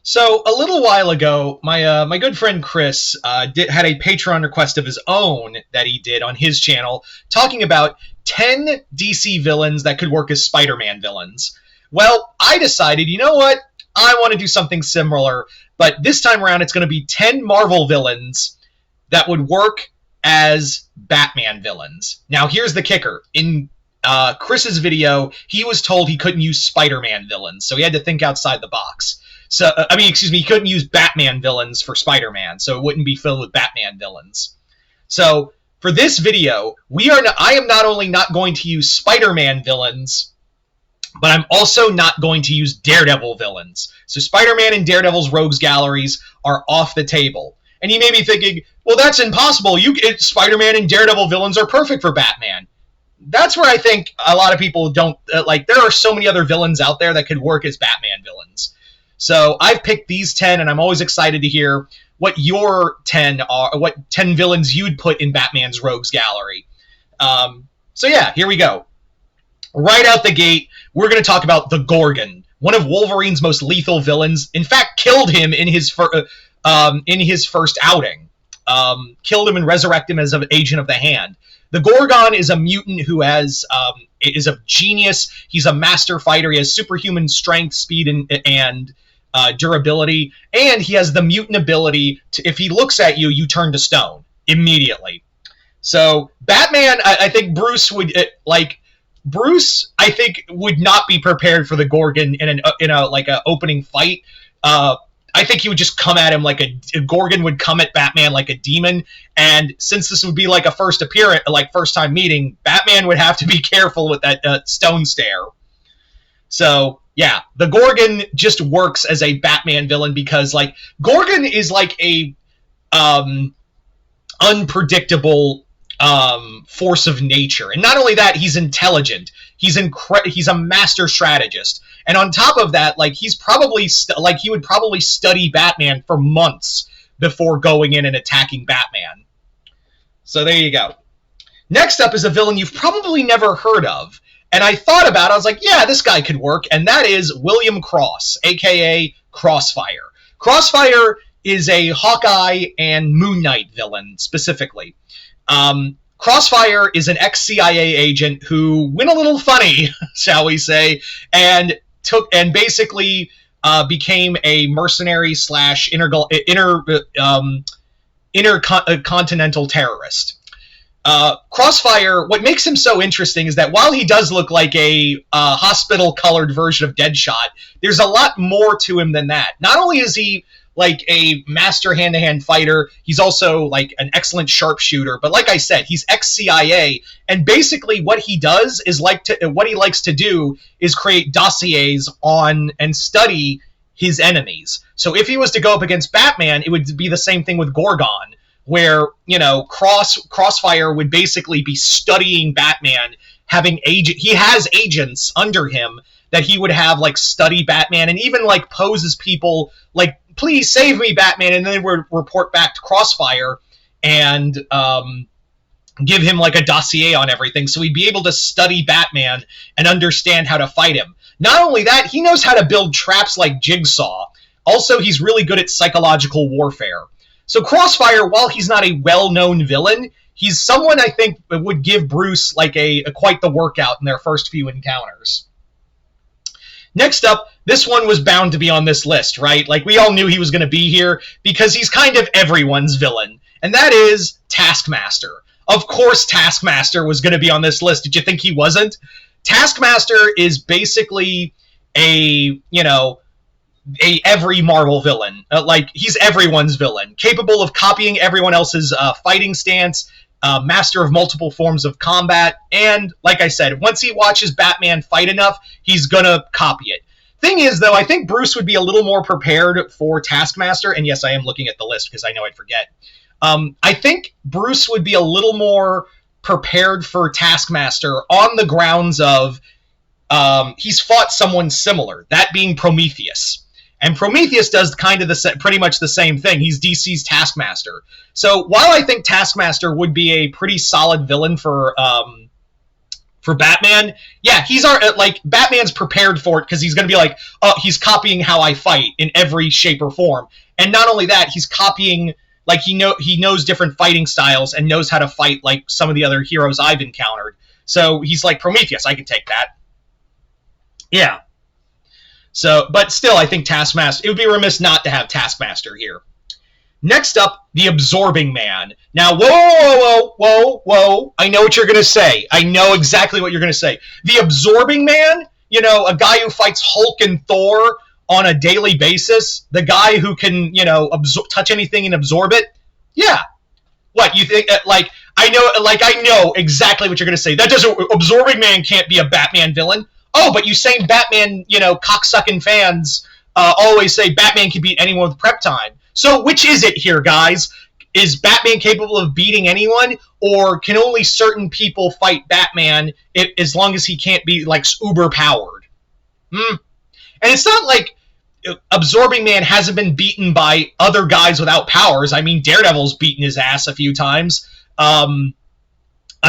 So a little while ago, my good friend Chris had a Patreon request of his own that he did on his channel, talking about 10 DC villains that could work as Spider-Man villains. Well, I decided, you know what? I want to do something similar, but this time around it's going to be 10 Marvel villains that would work as Batman villains. Now, here's the kicker. In Chris's video, he was told he couldn't use Spider-Man villains, so he had to think outside the box. So, he couldn't use Batman villains for Spider-Man, so it wouldn't be filled with Batman villains. So, for this video, I am not only not going to use Spider-Man villains, but I'm also not going to use Daredevil villains. So Spider-Man and Daredevil's rogues galleries are off the table. And you may be thinking, well, that's impossible. Spider-Man and Daredevil villains are perfect for Batman. That's where I think a lot of people don't, there are so many other villains out there that could work as Batman villains. So I've picked these 10, and I'm always excited to hear what your 10 are, what 10 villains you'd put in Batman's rogues gallery. So yeah, here we go. Right out the gate, we're going to talk about the Gorgon, one of Wolverine's most lethal villains. In fact, killed him in his first outing. Killed him and resurrected him as an agent of the Hand. The Gorgon is a mutant who is a genius. He's a master fighter. He has superhuman strength, speed, and durability. And he has the mutant ability to, if he looks at you, you turn to stone immediately. So Batman, I think Bruce would Bruce, I think, would not be prepared for the Gorgon in a opening fight. I think he would just come at him like a Gorgon would come at Batman like a demon. And since this would be like a first time meeting, Batman would have to be careful with that stone stare. So yeah, the Gorgon just works as a Batman villain because Gorgon is like a unpredictable force of nature, and not only that, he's intelligent. He's a master strategist, and on top of that, he would probably study Batman for months before going in and attacking Batman. So there you go. Next up is a villain you've probably never heard of, and I thought about it. I was like, yeah, this guy could work, and that is William Cross, aka Crossfire. Crossfire is a Hawkeye and Moon Knight villain specifically. Crossfire is an ex-CIA agent who went a little funny, shall we say, and basically became a mercenary / intercontinental terrorist. Crossfire, what makes him so interesting is that while he does look like a hospital-colored version of Deadshot, there's a lot more to him than that. Not only is he like a master hand-to-hand fighter, he's also like an excellent sharpshooter, but like I said, he's ex-CIA, and basically what he does is what he likes to do is create dossiers on and study his enemies. So if he was to go up against Batman, it would be the same thing with Gorgon, where, Crossfire would basically be studying Batman, he has agents under him that he would have study Batman, and even pose as people please save me, Batman, and then would report back to Crossfire and give him a dossier on everything, so he'd be able to study Batman and understand how to fight him. Not only that, he knows how to build traps like Jigsaw. Also, he's really good at psychological warfare. So Crossfire, while he's not a well-known villain, he's someone I think would give Bruce quite the workout in their first few encounters. Next up, this one was bound to be on this list, right? We all knew he was going to be here because he's kind of everyone's villain, and that is Taskmaster. Of course Taskmaster was going to be on this list. Did you think he wasn't? Taskmaster is basically a every Marvel villain. He's everyone's villain, capable of copying everyone else's fighting stance, master of multiple forms of combat, and, like I said, once he watches Batman fight enough, he's gonna copy it. Thing is, though, I think Bruce would be a little more prepared for Taskmaster, and yes, I am looking at the list because I know I'd forget. I think Bruce would be a little more prepared for Taskmaster on the grounds of he's fought someone similar, that being Prometheus. And Prometheus does pretty much the same thing. He's DC's Taskmaster. So while I think Taskmaster would be a pretty solid villain for For Batman, yeah, like Batman's prepared for it because he's going to be like, oh, he's copying how I fight in every shape or form, and not only that, he's copying like he knows different fighting styles and knows how to fight like some of the other heroes I've encountered. So he's like Prometheus, I can take that. Yeah. So, but still, I think Taskmaster. It would be remiss not to have Taskmaster here. Next up, the Absorbing Man. Now, whoa. I know what you're going to say. I know exactly what you're going to say. The Absorbing Man, you know, a guy who fights Hulk and Thor on a daily basis, the guy who can, you know, touch anything and absorb it. Yeah. What, you think, I know exactly what you're going to say. That doesn't, Absorbing Man can't be a Batman villain. Oh, but you same Batman, you know, cocksucking fans always say Batman can beat anyone with prep time. So which is it here, guys? Is Batman capable of beating anyone, or can only certain people fight Batman as long as he can't be, like, uber-powered? And it's not like Absorbing Man hasn't been beaten by other guys without powers. I mean, Daredevil's beaten his ass a few times. I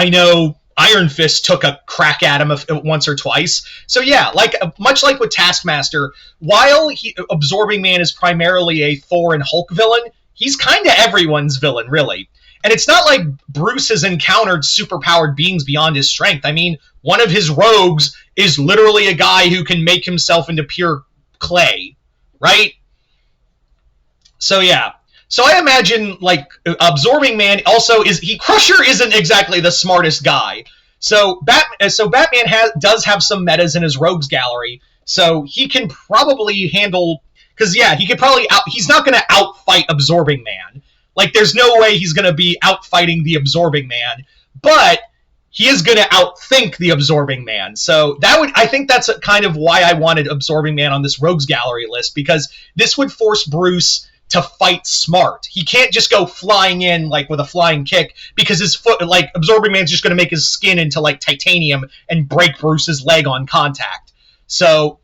know Iron Fist took a crack at him once or twice. So yeah, much like with Taskmaster, while Absorbing Man is primarily a Thor and Hulk villain, he's kind of everyone's villain, really. And it's not like Bruce has encountered superpowered beings beyond his strength. I mean, one of his rogues is literally a guy who can make himself into pure clay, right? So yeah. So I imagine, like, Absorbing Man also Crusher isn't exactly the smartest guy. So Batman does have some metas in his rogues gallery, so he can probably handle, because yeah, he's not going to outfight Absorbing Man. Like, there's no way he's going to be outfighting the Absorbing Man, but he is going to outthink the Absorbing Man. So I think that's kind of why I wanted Absorbing Man on this rogues gallery list, because this would force Bruce to fight smart. He can't just go flying in, like, with a flying kick, because his foot, like, Absorbing Man's just going to make his skin into, like, titanium and break Bruce's leg on contact. So,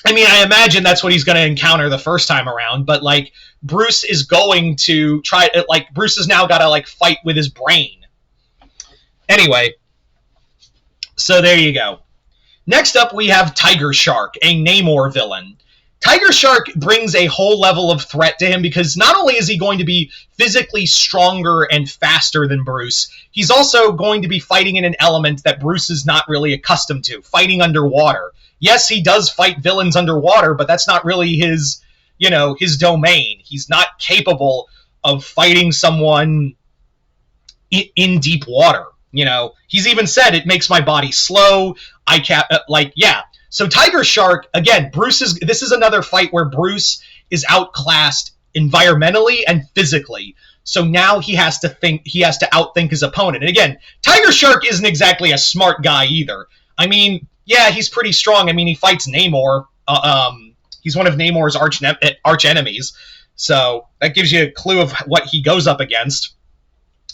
I mean, I imagine that's what he's going to encounter the first time around, but, like, Bruce is going to try, like, Bruce has now got to, like, fight with his brain. Anyway, so there you go. Next up, we have Tiger Shark, a Namor villain. Tiger Shark brings a whole level of threat to him because not only is he going to be physically stronger and faster than Bruce, he's also going to be fighting in an element that Bruce is not really accustomed to, fighting underwater. Yes, he does fight villains underwater, but that's not really his domain. He's not capable of fighting someone in deep water. You know, he's even said, it makes my body slow. So Tiger Shark, again, this is another fight where Bruce is outclassed environmentally and physically. So now he has to outthink his opponent. And again, Tiger Shark isn't exactly a smart guy either. I mean, yeah, he's pretty strong. I mean, he fights Namor. He's one of Namor's arch enemies. So that gives you a clue of what he goes up against.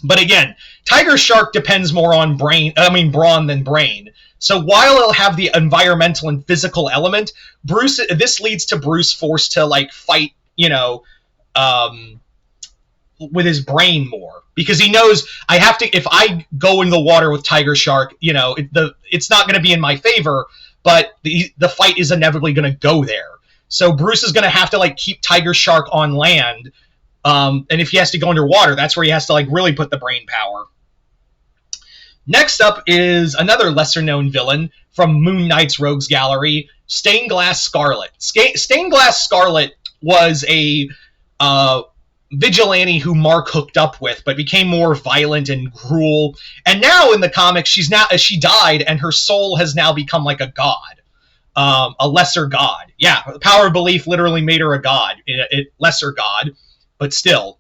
But again, Tiger Shark depends more on brawn than brain. So while it'll have the environmental and physical element, this leads to Bruce forced to, like, fight, with his brain more, because he knows if I go in the water with Tiger Shark, it's not going to be in my favor, but the fight is inevitably going to go there. So Bruce is going to have to, like, keep Tiger Shark on land, and if he has to go underwater, that's where he has to, like, really put the brain power. Next up is another lesser-known villain from Moon Knight's Rogues Gallery, Stained Glass Scarlet. Stained Glass Scarlet was a vigilante who Mark hooked up with, but became more violent and cruel. And now in the comics, she died, and her soul has now become like a god, a lesser god. Yeah, the power of belief literally made her a god, a lesser god, but still.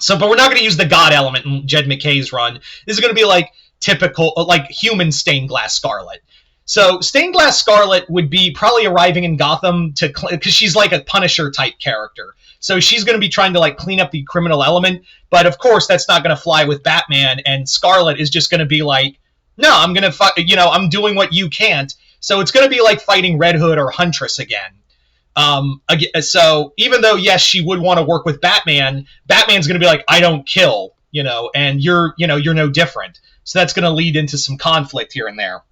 But we're not going to use the god element in Jed McKay's run. This is going to be like typical, like human Stained Glass Scarlet. So Stained Glass Scarlet would be probably arriving in Gotham because she's like a Punisher type character. So she's going to be trying to, like, clean up the criminal element. But of course, that's not going to fly with Batman. And Scarlet is just going to be like, no, I'm going to, I'm doing what you can't. So it's going to be like fighting Red Hood or Huntress again. So even though, yes, she would want to work with Batman, Batman's going to be like, I don't kill, and you're no different. So that's going to lead into some conflict here and there.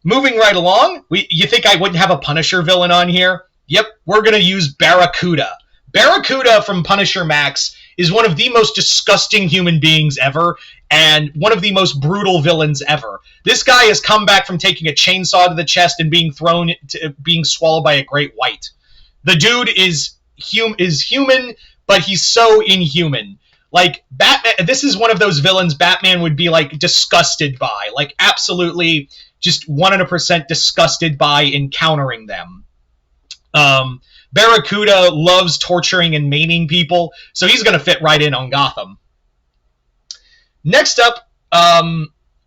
Moving right along, you think I wouldn't have a Punisher villain on here? Yep, we're going to use Barracuda. Barracuda from Punisher Max is one of the most disgusting human beings ever, and one of the most brutal villains ever. This guy has come back from taking a chainsaw to the chest and being being swallowed by a great white. The dude is human, but he's so inhuman. Like, Batman, this is one of those villains Batman would be, like, disgusted by. Like, absolutely just 100% disgusted by encountering them. Barracuda loves torturing and maiming people, so he's going to fit right in on Gotham. Next up,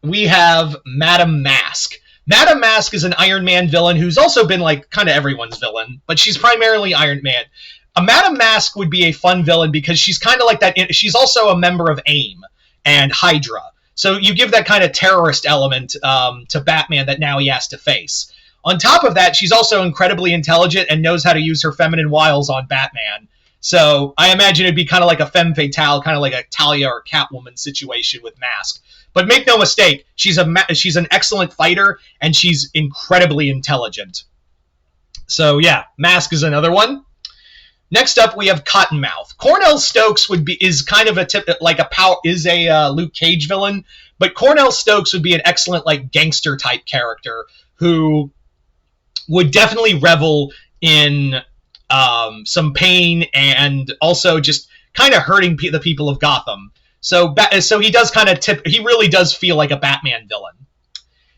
we have Madame Mask. Madame Mask is an Iron Man villain who's also been, like, kind of everyone's villain, but she's primarily Iron Man. A Madame Mask would be a fun villain because she's kind of like that. She's also a member of AIM and Hydra. So you give that kind of terrorist element to Batman that now he has to face. On top of that, she's also incredibly intelligent and knows how to use her feminine wiles on Batman. So I imagine it'd be kind of like a femme fatale, kind of like a Talia or Catwoman situation with Mask. But make no mistake, she's an excellent fighter, and she's incredibly intelligent. So yeah, Mask is another one. Next up, we have Cottonmouth. Cornell Stokes is kind of a Luke Cage villain, but Cornell Stokes would be an excellent like gangster type character who would definitely revel in some pain and also just kind of hurting the people of Gotham. So he does kind of he really does feel like a Batman villain.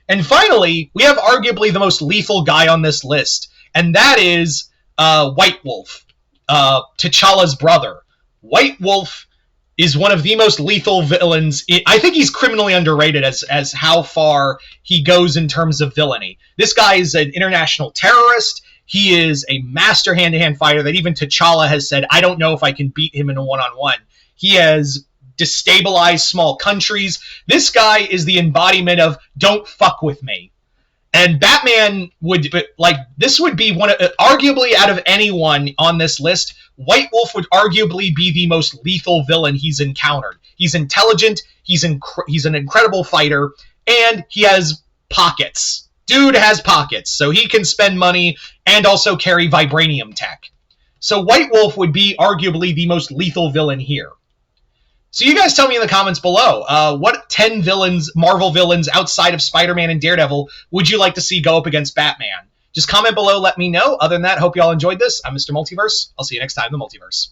And finally, we have arguably the most lethal guy on this list, and that is White Wolf. T'Challa's brother. White Wolf is one of the most lethal villains. I think he's criminally underrated as how far he goes in terms of villainy. This guy is an international terrorist. He is a master hand-to-hand fighter that even T'Challa has said, I don't know if I can beat him in a one-on-one. He has destabilized small countries. This guy is the embodiment of don't fuck with me. And Batman this would be arguably out of anyone on this list, White Wolf would arguably be the most lethal villain he's encountered. He's intelligent, he's an incredible fighter, and he has pockets. Dude has pockets, so he can spend money and also carry vibranium tech. So White Wolf would be arguably the most lethal villain here. So you guys tell me in the comments below, what 10 Marvel villains outside of Spider-Man and Daredevil would you like to see go up against Batman? Just comment below, let me know. Other than that, hope you all enjoyed this. I'm Mr. Multiverse. I'll see you next time in the Multiverse.